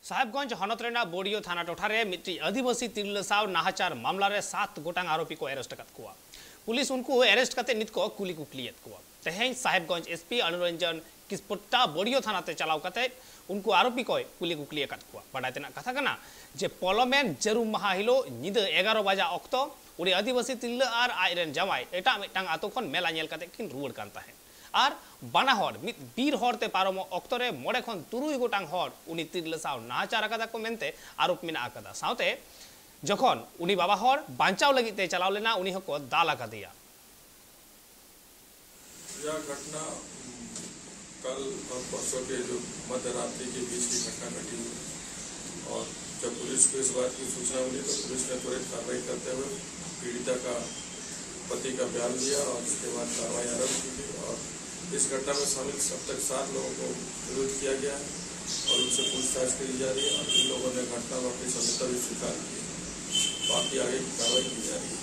साहेबगंज हनत रेना बोडियो थाना टोठारे मिट्टी आदिवासी तिरला साव नाहाचार मामला रे 7 गोटांग आरोपी को अरेस्ट करत कुआ पुलिस उनको अरेस्ट करते नित को कुली कुकलियत कुआ तेहें साहेबगंज एसपी अनुरंजन किसपुट्टा बोडियो थाना ते चलाव करते उनको आरोपी को कुली कुकलिय कत कुआ बड़ा तना कथा कना जे पोलोमेन जरूम महा हिलो निद 11 बजा अक्तो उड़ी आदिवासी तिरला आर आयरन जमाय एटा मिटांग आतो खन मेला नेल करते किन रुवड़ कान ताहें और बाना हर मित बीर हरते पारम अक्तरे मोड़े खन तुरुई गोटांग हर उनी तिरला साव नाहाचार आकादा को मेनते आरोप मेना आकादा सावते जखन उनी बाबा हर बांचाव लगी ते चलाव लेना उनी हको दाल आकादिया। यह घटना कल और परसों के जो मध्य रात्रि के बीच की घटना घटी और जब पुलिस को इस बात की सूचना मिली तो पुलिस ने त्वरित कार्रवाई करते हुए पीड़िता का पति का बयान लिया और उसके बाद कार्रवाई आरम्भ की गई और इस घटना में शामिल अब तक 7 लोगों को विरोध किया गया है और उनसे पूछताछ करी जा रही है और इन लोगों ने घटना को अपनी सत्यता भी स्वीकार की है। बाकी आगे की कार्रवाई की जा रही है।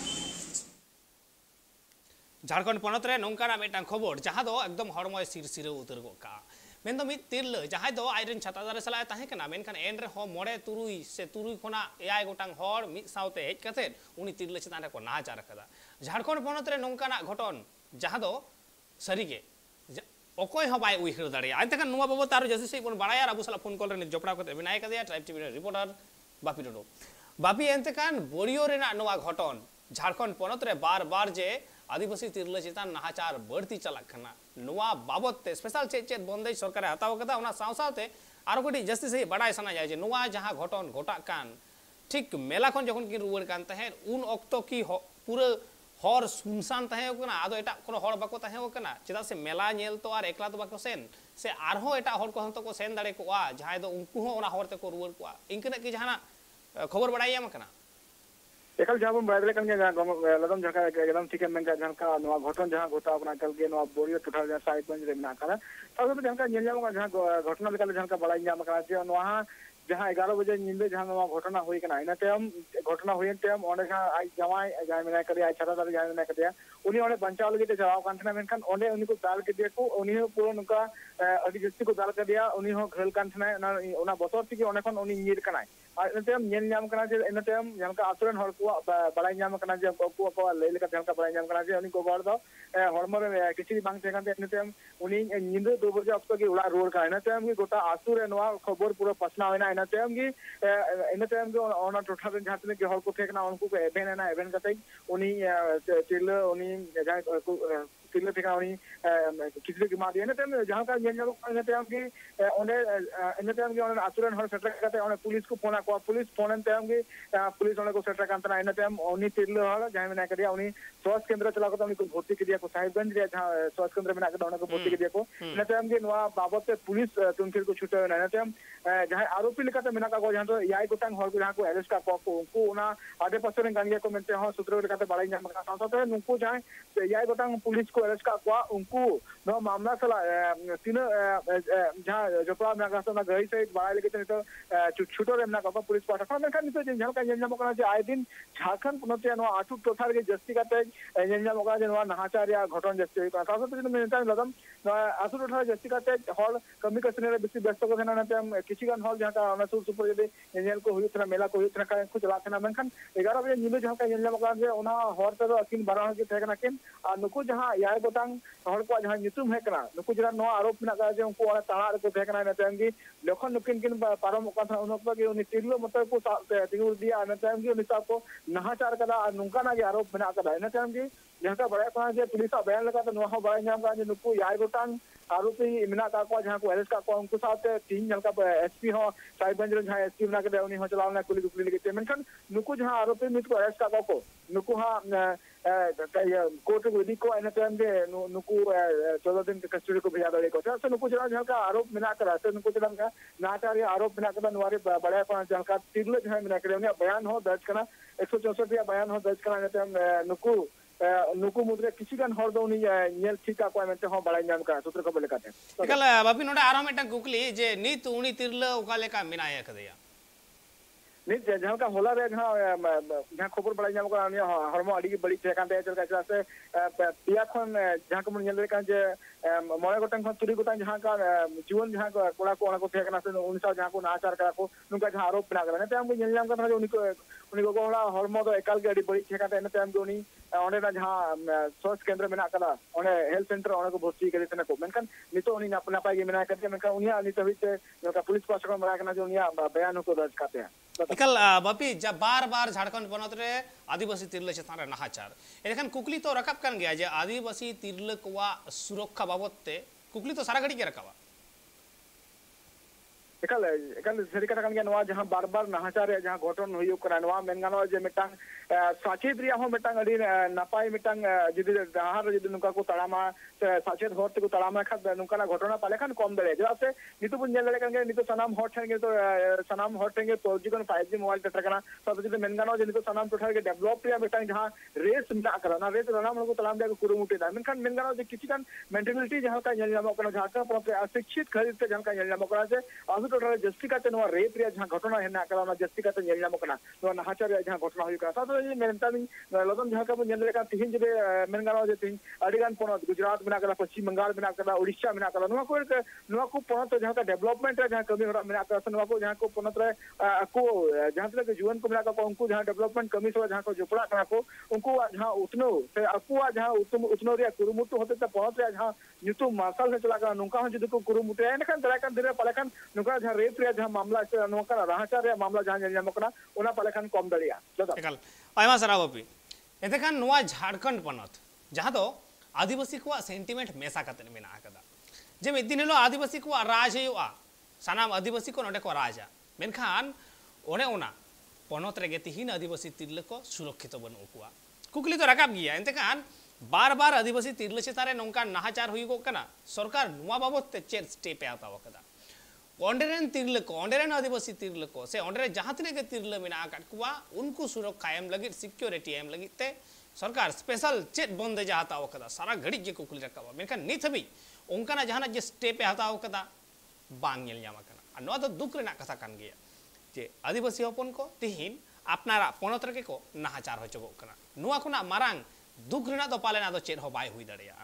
झारखंड पनत रे नौकाना मेटा खबर जहां दो एकदम हड़मय सिरसिरे उतर गोका मेन दो मित तिरल जहां दो आयरन छाता दारे सलाय ताहे कना मेनखान एन रे हो मोड़े तुरुई से तुरुई खोना एआई गोटांग हड़ मित साउते हेज कते उनी तिरल चितान रे को नाहाचार कदा झारखंड पनत रे नौकाना घटन जहां दो सरीगे अकोय हो बाय उहिर दाड़े आइतखान नुवा बाबू तारो जैसे से बड़ाया अबू सला फोन कॉल रे जोपड़ा करते विनायक दिया ट्राइब टीवी रिपोर्टर बापी डोडो बापी एंतखान बोरियो रेना नुवा घटन झारखंड पनत रे बार बार जे आदिवासी तिरला चितान नाहाचार बढ़ती चलक खना नुवा बाबत ते स्पेशल चेत बंदेज सरकार हताव कदा उना सावसावते आरो कटी जस्ती से बड़ाय सना जाय जे नुवा जहां घटन घटा कान ठीक मेला खन जखन की रुवर कान तहे उन ऑक्तो की पूरा हर सुनसान तहे कना आदो एटा कोनो हर बाको तहे कना चेदा से मेला नेल तो आर एकला तो बाको सेन से आरहो एटा हर को हंतो को सेन दाड़े को आ जहां दो उनको हो ओना हरते को रुवर को इनकना की जहाना खबर बड़ाई एम कना एकल जहां बड़ाई कन के लगम झका एकदम ठीक है मेनका झका नो घटन जहां घटा अपना कल के नो बोरियो टुठा जहां साइडगंज रे मेना करा तब झका नेल जाम जहां घटना लेकल झका बड़ाई जाम करा जे वहां जहां 11 बजे नींदे जहां घटना हुई कना इन टाइम घटना हुई टाइम ओने जहां आई जमाई जहां मेना करे आई छाता दार जहां मेना करे उनी ओने बंचाव लगी ते चलाव कान थना मेनखान ओने उनी को दाल के दिया को उनी हो पूरा नुका अडी जस्ती को दाल के दिया उनी हो घरेल कान थना ओना बतर थी ओने खन उनी नीर कना और इन टाइम नेल नाम कना जे इन टाइम जहां आसुरन हर को बड़ाई नाम कना जे को ले लेका जहां बड़ाई नाम कना जे उनी को गड़ दो हड़म रे किसी बांग थे कान इन टाइम उनी नींद 2 बजे अब तक उड़ा रोड का इन टाइम की गोटा आसुर नवा खबर पूरा पसना होना इन टाइम की ओना टोठा रे जहां के हर को फेकना उनको को एवेन ना एवेन कते उनी तिल उनी जहां तिल फेकना उनी किसी के मार दिया इन टाइम जहां का जेन इन टाइम की ओने इन टाइम की ओने आसुरन हर सेटल कते ओने पुलिस को फोन को पुलिस फोन इन टाइम की पुलिस ओने को सेटल कांतना इन टाइम उनी तिल हर जहां में ना करिया उनी स्वास्थ्य केंद्र चला को उनी को भर्ती के दिया को साहिबगंज रे जहां स्वास्थ्य केंद्र में ना के उनी को भर्ती के दिया को इन टाइम की नवा बाबत पुलिस तुमके को छुटे इन टाइम जहां आरोपी लेकाते मेना का जहां तो याई गोटांग हर को जहां को अरेस्ट का को उनको उना आधे पासरे गांगिया को मेनते हो सूत्र लेकाते बड़ाई जाम का साथ नुको जहां याई गोटांग पुलिस को अरेस्ट का को उनको नो मामला चला तीन जहां जोपड़ा में का ना गई से बड़ाई लेके तो छुटो रे मेना का पुलिस पाठा में का नितो जहां का जेन जाम जे आए दिन झारखंड पुनते नो आठु टोठार के जस्ती काते जेन जाम का जे नो नाहाचार या घटन जस्ती का साथ में मेनता लगम आठु टोठार जस्ती काते हल कमी कसने रे बेसी व्यस्त को देना ते किसी गान हल जहां का सुर सुपर जे नेल को हुई मेला को हुई का कुछ चलाते मेनखान 11 बजे नीले जहां का नेल मका जे ओना हर तो अकिन बारह के थे किन आ नुको जहां याय गोटांग हर को जहां नितुम है कना नुको जरा नो आरोप ना का जे उनको ओना ताड़ा रे को थे कना ने कि लखन नुकिन किन पारम का उन वक्त के उनी तिरलो मतलब को तिगुर दिया ने टाइम की उनी साहब को नाहाचार कदा नुका ना के आरोप बना कदा ने टाइम की जहां का बड़ा कहा जे पुलिस बयान लगा तो नो बड़ा नाम का जे नुको याय गोटांग आरोपी मिना का को जहां को अरेस्ट का को उनको साथ 3 जन का एसपी हो साहिबगंज रे जहां एसपी मिना के उनी हो चलावना कुली कुली लेके मेनखान नुको जहां आरोपी मित को अरेस्ट का को नुको हां कोर्ट विधि को इन टाइम के नुको 14 दिन के कस्टडी को भेजा दे को तो नुको जहां का आरोप मिना करा तो नुको जहां का नाचार आरोप मिना कदा नुवारे बड़ा को जहां का तिरले जहां मिना करे बयान हो दर्ज करना 164 या बयान हो दर्ज करना इन टाइम नुको नुको मुद्रे किसी गान हर दो नी नेल ठीक का मेंते हो बड़ा नाम का सूत्र को लेकाते एकल बापी नोडा आरो मेटा गुकली जे नी तुणी तिरल ओका लेका मिनाया कदया नी जहां का होला रे जहां खबर बड़ा नाम का हरमो अड़ी बड़ी थे कांते चल का से पिया खन जहां को नेल रे का जे मोड़े गोटन खन तुरी गोटन जहां का जीवन जहां कोड़ा को ओना को थे कना से उन साल जहां को नाचार करा को नुका जहां आरोप बना करा ने ताम को नेल नाम कना उनी को होड़ा हरमो दो एकाल के अडी बड़ी थे काते ने ताम को उनी ओने ना जहां स्वास्थ्य केंद्र मेना कला ओने हेल्थ सेंटर ओने को भर्ती करे तने को मेनखान नितो उनी नापाय के मेना करते मेनखान उनिया नितो हिते का पुलिस प्रशासन बना कना जो उनिया बयान को दर्ज करते हैं इकल बापी जब बार बार झारखंड बनत रे आदिवासी तिरले चेतान रे नाहाचार एखान कुकली तो रकाब कान गया जे आदिवासी तिरले कोवा सुरक्षा बाबतते कुकली तो सारा घड़ी के रकावा एकल एकल सरी कथा कान गया नवा जहां बार बार नाहाचार जहां घटन हुई करा नवा मेनगानो जे मिटांग साचेत रिया हो मिटांग अडी नापाय मिटांग जिदि दहार जिदि नुका को तड़ामा साचेत होर ते को तड़ामा खा नुका ना घटना पाले खान कम दले जरा से नितु बुन नेल कान गया नितु सनाम हॉट ठेंगे तो सनाम हॉट ठेंगे तो जीवन 5G मोबाइल टटर कना सब जिदि मेनगानो जे नितु सनाम टठा के डेवलप रिया मिटांग जहां रेस ना करा ना रेस राना मन को तलाम दे को कुरुमुटी दा मेनखान मेनगानो जे किछि कान मेंटालिटी जहां का नेल नाम कना जहां का अशिक्षित खरीद ते जहां का नेल नाम करा से टोटल जस्ती काते नवा रेप रिया जहां घटना हेना कला जस्ती काते नेल नाम कना नवा नाहाचार रिया जहां घटना हुई करा सातो जे मेनतानी लदम जहां का नेल लेका तिहिन जे मेनगानो जे तिहिन अडिगान पोनत गुजरात मेना कला पश्चिम बंगाल मेना कला ओडिशा मेना कला नवा को पोनत जहां का डेवलपमेंट रे जहां कमी होरा मेना कला नवा को जहां को पोनत रे को जहां तक जीवन को मेना का उनको जहां डेवलपमेंट कमी से जहां को जोपड़ा कना को उनको जहां उतनो से अकुआ जहां उतनो रिया कुरुमुटु होते त पोनत रे जहां नितु मार्शल से चला का नुका हो जदि को कुरुमुटु एनखान दराकान दिरे पलेखान नुका जहां रेप रे जहां मामला से नोका राहचार रे मामला जहां नेल कना ओना पलेखान कम दलिया एकल आयमा सराव अपी एतेखान नवा झारखंड पनत जहां दो आदिवासी को सेंटिमेंट मेसा कतन मेना कदा जे मिद दिन हिलो आदिवासी को राज हुआ सानाम आदिवासी को नोडे को राजा मेनखान ओने ओना पनत रे तिहिन आदिवासी तिरले को सुरक्षित बनु कुआ कुकली तो रकाब गया एतेखान बार बार आदिवासी तिरले चेतारे नोंका नाहाचार हुई को कना सरकार नुआ बाबत ते चेर स्टेप आता वकदा ओंडेरेन तिरले को ओंडेरेन आदिवासी तिरले को से ओंडेरे जहां तिने के तिरले मेना कुआ उनको सुरक्षा एम लगी सिक्योरिटी एम लगी ते सरकार स्पेशल चेट बंदे जाता वकदा सारा घड़ी जे कुकली रकाबा मेनखान नित हबी ओंकाना जहाना जे स्टेप हाता वकदा बांग नेल ᱧᱟᱢ आकना आ नोआ दो दुख रेना कथा कान गया जे आदिवासी हपन को तिहिन अपनारा पनत रके को नाहाचार होचगो कना नोआ खुना मारांग दुख रेना दो पालेना दो चेट हो बाय हुई दड़िया